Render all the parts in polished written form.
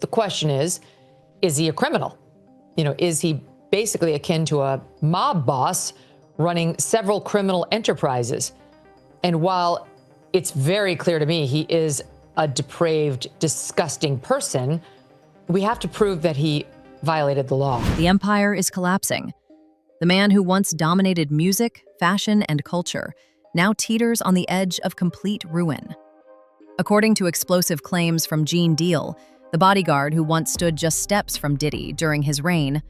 The question is he a criminal? Is he basically akin to a mob boss running several criminal enterprises? And while it's very clear to me he is a depraved, disgusting person, we have to prove that he violated the law. The empire is collapsing. The man who once dominated music, fashion, and culture now teeters on the edge of complete ruin. According to explosive claims from Gene Deal, the bodyguard who once stood just steps from Diddy during his reign,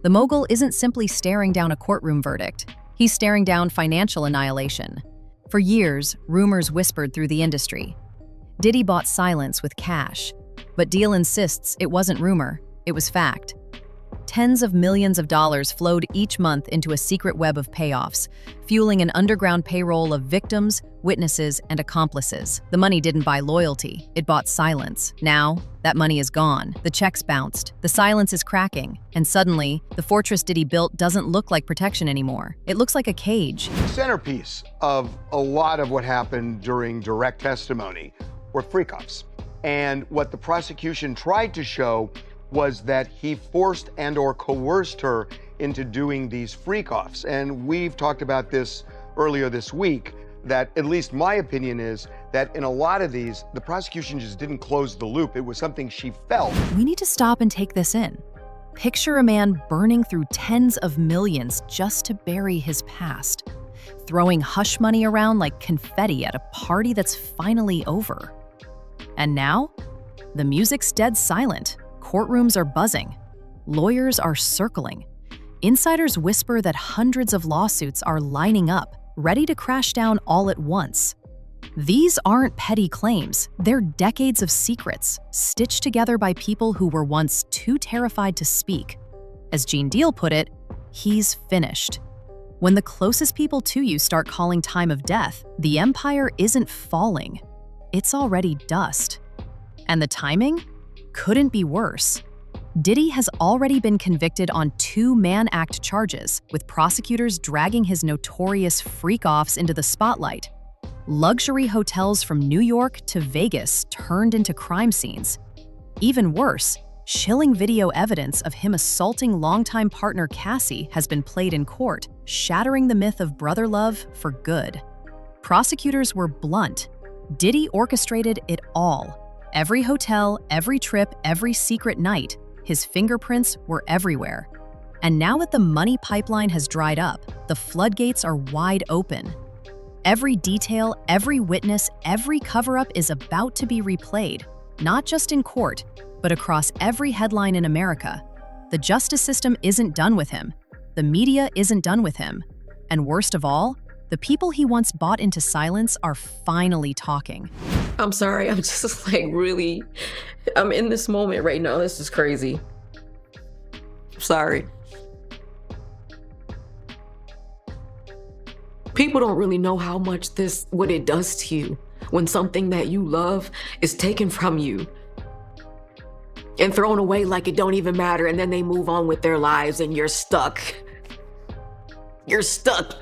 the mogul isn't simply staring down a courtroom verdict. He's staring down financial annihilation. For years, rumors whispered through the industry. Diddy bought silence with cash, but Deal insists it wasn't rumor, it was fact. Tens of millions of dollars flowed each month into a secret web of payoffs, fueling an underground payroll of victims, witnesses, and accomplices. The money didn't buy loyalty, it bought silence. Now, that money is gone. The checks bounced, the silence is cracking, and suddenly, the fortress Diddy built doesn't look like protection anymore. It looks like a cage. The centerpiece of a lot of what happened during direct testimony were freakoffs. And what the prosecution tried to show was that he forced and or coerced her into doing these freakoffs. And we've talked about this earlier this week, that at least my opinion is that in a lot of these, the prosecution just didn't close the loop. It was something she felt. We need to stop and take this in. Picture a man burning through tens of millions just to bury his past, throwing hush money around like confetti at a party that's finally over. And now, the music's dead silent. Courtrooms are buzzing. Lawyers are circling. Insiders whisper that hundreds of lawsuits are lining up, ready to crash down all at once. These aren't petty claims. They're decades of secrets, stitched together by people who were once too terrified to speak. As Gene Deal put it, he's finished. When the closest people to you start calling time of death, the empire isn't falling. It's already dust. And the timing couldn't be worse. Diddy has already been convicted on 2 Mann Act charges, with prosecutors dragging his notorious freak-offs into the spotlight. Luxury hotels from New York to Vegas turned into crime scenes. Even worse, chilling video evidence of him assaulting longtime partner Cassie has been played in court, shattering the myth of brother love for good. Prosecutors were blunt. Diddy orchestrated it all. Every hotel, every trip, every secret night, his fingerprints were everywhere. And now that the money pipeline has dried up, the floodgates are wide open. Every detail, every witness, every cover-up is about to be replayed, not just in court, but across every headline in America. The justice system isn't done with him. The media isn't done with him. And worst of all, the people he once bought into silence are finally talking. I'm sorry, I'm just I'm in this moment right now. This is crazy. Sorry. People don't really know how much what it does to you when something that you love is taken from you and thrown away like it don't even matter, and then they move on with their lives and you're stuck. You're stuck.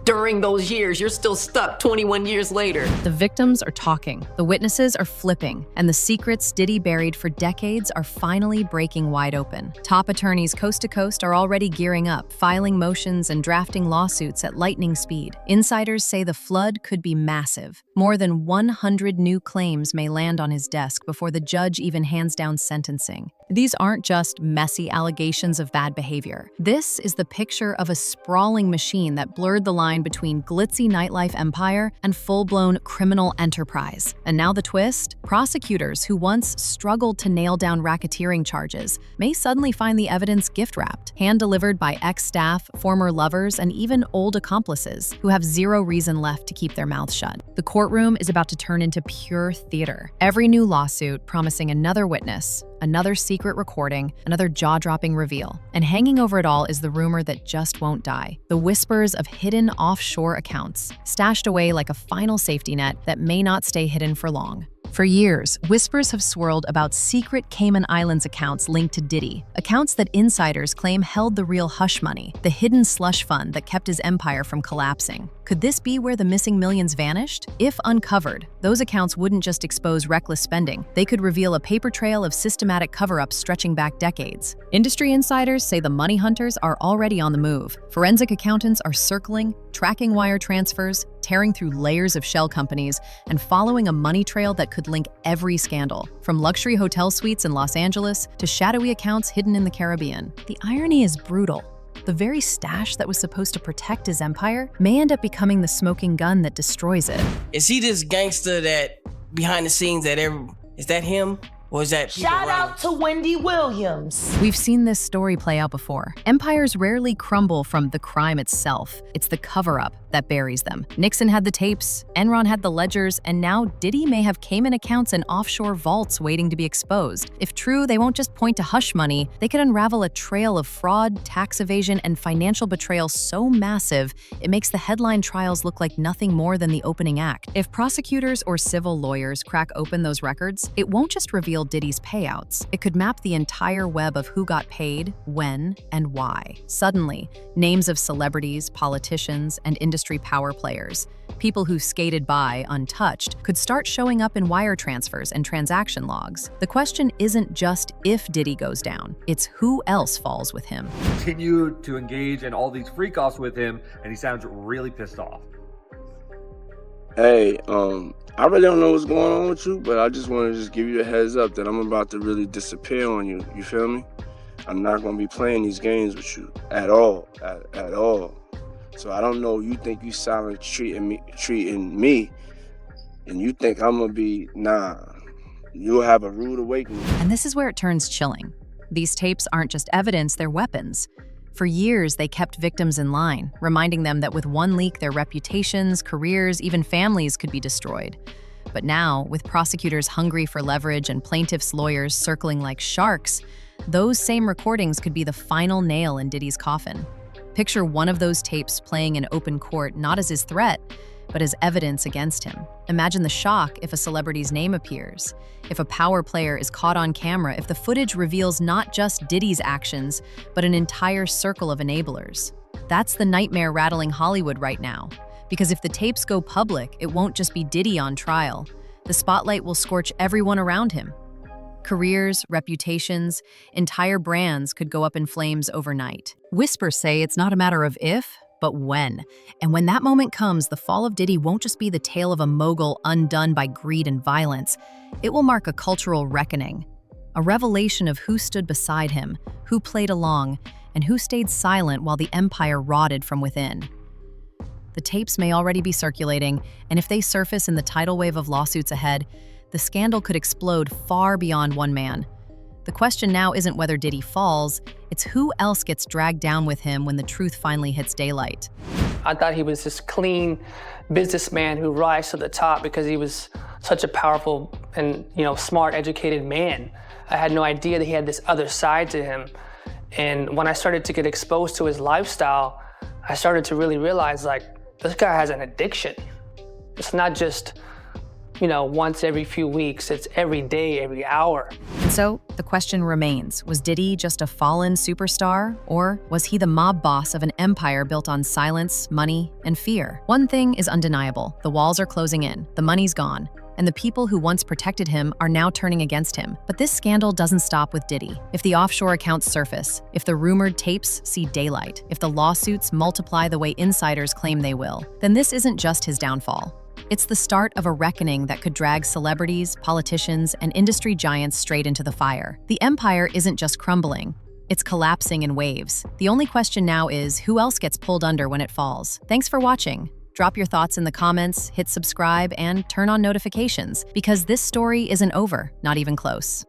During those years, you're still stuck 21 years later. The victims are talking, the witnesses are flipping, and the secrets Diddy buried for decades are finally breaking wide open. Top attorneys coast to coast are already gearing up, filing motions and drafting lawsuits at lightning speed. Insiders say the flood could be massive. More than 100 new claims may land on his desk before the judge even hands down sentencing. These aren't just messy allegations of bad behavior. This is the picture of a sprawling machine that blurred the line between glitzy nightlife empire and full-blown criminal enterprise. And now the twist? Prosecutors who once struggled to nail down racketeering charges may suddenly find the evidence gift-wrapped, hand-delivered by ex-staff, former lovers, and even old accomplices who have zero reason left to keep their mouths shut. The courtroom is about to turn into pure theater. Every new lawsuit promising another witness, another secret recording, another jaw-dropping reveal. And hanging over it all is the rumor that just won't die. The whispers of hidden offshore accounts, stashed away like a final safety net that may not stay hidden for long. For years, whispers have swirled about secret Cayman Islands accounts linked to Diddy, accounts that insiders claim held the real hush money, the hidden slush fund that kept his empire from collapsing. Could this be where the missing millions vanished? If uncovered, those accounts wouldn't just expose reckless spending. They could reveal a paper trail of systematic cover-ups stretching back decades. Industry insiders say the money hunters are already on the move. Forensic accountants are circling, tracking wire transfers, tearing through layers of shell companies, and following a money trail that could link every scandal, from luxury hotel suites in Los Angeles to shadowy accounts hidden in the Caribbean. The irony is brutal. The very stash that was supposed to protect his empire may end up becoming the smoking gun that destroys it. Is he this gangster that behind the scenes is that him? Or is that Shout out to Wendy Williams. We've seen this story play out before. Empires rarely crumble from the crime itself. It's the cover-up that buries them. Nixon had the tapes, Enron had the ledgers, and now Diddy may have Cayman accounts and offshore vaults waiting to be exposed. If true, they won't just point to hush money. They could unravel a trail of fraud, tax evasion, and financial betrayal so massive, it makes the headline trials look like nothing more than the opening act. If prosecutors or civil lawyers crack open those records, it won't just reveal Diddy's payouts. It could map the entire web of who got paid, when, and why. Suddenly, names of celebrities, politicians, and industry power players, people who skated by untouched, could start showing up in wire transfers and transaction logs. The question isn't just if Diddy goes down, it's who else falls with him. Continue to engage in all these freak-offs with him, and he sounds really pissed off. Hey, I really don't know what's going on with you, but I just want to give you a heads up that I'm about to really disappear on you. You feel me? I'm not going to be playing these games with you at all, at all. So I don't know, you think you silent treating me, and you think I'm going to be, nah, you'll have a rude awakening. And this is where it turns chilling. These tapes aren't just evidence, they're weapons. For years, they kept victims in line, reminding them that with one leak, their reputations, careers, even families could be destroyed. But now, with prosecutors hungry for leverage and plaintiffs' lawyers circling like sharks, those same recordings could be the final nail in Diddy's coffin. Picture one of those tapes playing in open court not as his threat, but as evidence against him. Imagine the shock if a celebrity's name appears, if a power player is caught on camera, if the footage reveals not just Diddy's actions, but an entire circle of enablers. That's the nightmare rattling Hollywood right now. Because if the tapes go public, it won't just be Diddy on trial. The spotlight will scorch everyone around him. Careers, reputations, entire brands could go up in flames overnight. Whispers say it's not a matter of if, but when. And when that moment comes, the fall of Diddy won't just be the tale of a mogul undone by greed and violence. It will mark a cultural reckoning, a revelation of who stood beside him, who played along, and who stayed silent while the empire rotted from within. The tapes may already be circulating, and if they surface in the tidal wave of lawsuits ahead, the scandal could explode far beyond one man. The question now isn't whether Diddy falls, it's who else gets dragged down with him when the truth finally hits daylight. I thought he was this clean businessman who rise to the top because he was such a powerful and, smart, educated man. I had no idea that he had this other side to him. And when I started to get exposed to his lifestyle, I started to really realize, this guy has an addiction. It's not just, once every few weeks, it's every day, every hour. And so the question remains, was Diddy just a fallen superstar, or was he the mob boss of an empire built on silence, money, and fear? One thing is undeniable, the walls are closing in, the money's gone, and the people who once protected him are now turning against him. But this scandal doesn't stop with Diddy. If the offshore accounts surface, if the rumored tapes see daylight, if the lawsuits multiply the way insiders claim they will, then this isn't just his downfall. It's the start of a reckoning that could drag celebrities, politicians, and industry giants straight into the fire. The empire isn't just crumbling, it's collapsing in waves. The only question now is, who else gets pulled under when it falls? Thanks for watching. Drop your thoughts in the comments, hit subscribe, and turn on notifications, because this story isn't over, not even close.